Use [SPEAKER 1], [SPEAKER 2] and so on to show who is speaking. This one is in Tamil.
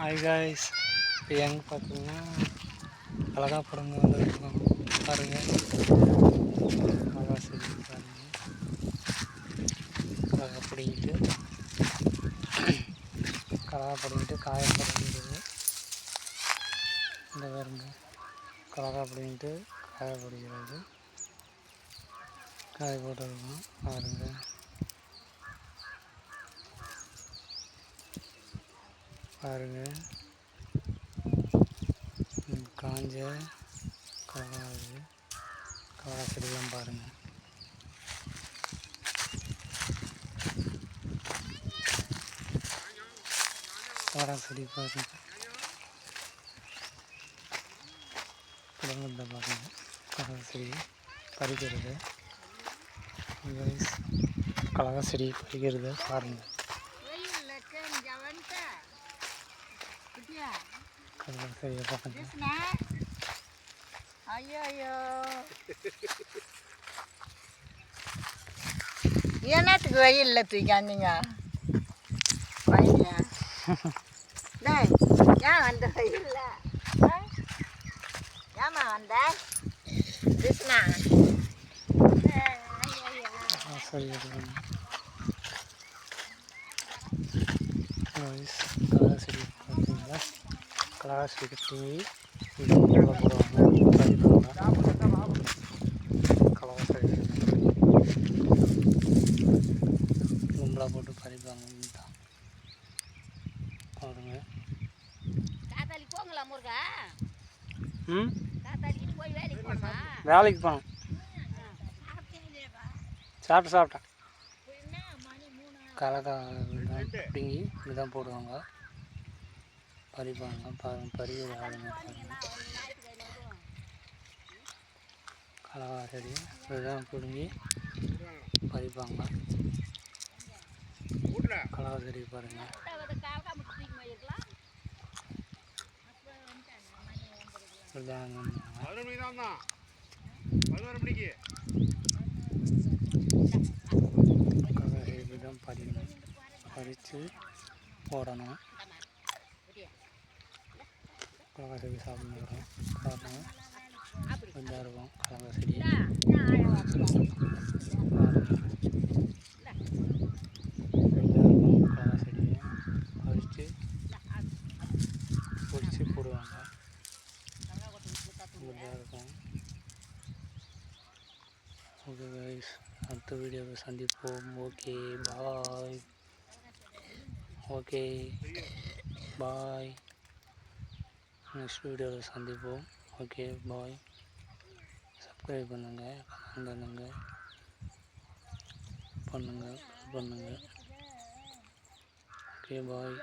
[SPEAKER 1] ஹாய் காய்ஸ், இப்போ எங்கே பார்த்தீங்கன்னா அழகா படங்க வந்துருக்கோம் பாருங்கள். அழகா சரி பாருங்கள், அழகா பிடிங்கிட்டு காயப்படுகிறது. இந்த பாருங்க, கலகா பிடிங்கிட்டு காயப்படுகிறது. காய போட்டுருக்கோம் பாருங்கள். பாருங்கள், காஞ்ச கலகா செடியெல்லாம் பாருங்கள். கலகா செடி பாருங்கள், குடும்பத்தை பாருங்கள். கலகா செடி பறிக்கிறது, கலகா செடி பறிக்கிறது பாருங்கள். கலகா செடியை பாருங்கள்.
[SPEAKER 2] என்னத்துக்கு வெயிலில் தூக்காந்தீங்க பையன்? ஏன் வந்த வெயில்ல? ஏமா வந்த கிருஷ்ணா?
[SPEAKER 1] சரி, கலகா செடி பார்த்தீங்களா? கலகா செடி தூங்கி போடுவாங்க. கலகா செடி கும்பலாக போட்டு பறிப்பாங்க. தான் பாருங்க. வேலைக்கு போனோம், சாப்பிட்டேன். கலகா பிடுங்கி இப்படிதான் போடுவாங்க, பறிப்பாங்க. பாருங்க, பறிக்கிற ஆளுங்க பாருங்க. கலகா செடி இப்படிதான் பிடுங்கி பறிப்பாங்க. கலகா செடி பாருங்க. இப்படிதான் பறித்து போடணும். கலகா செடி சாப்பிடணும் காரணம் கொஞ்சம் இருக்கும். கலகா செடி கலகா செடியை பறித்து பொடிச்சு போடுவாங்க. இப்படிதான் இருக்கும். ஓகே கைஸ், அடுத்த வீடியோவை சந்திப்போம். Okay bye. Okay bye, next வீடியோவில் சந்திப்போம். Okay bye. சப்ஸ்கிரைப் பண்ணுங்கள், கமெண்ட் பண்ணுங்கள். Okay bye.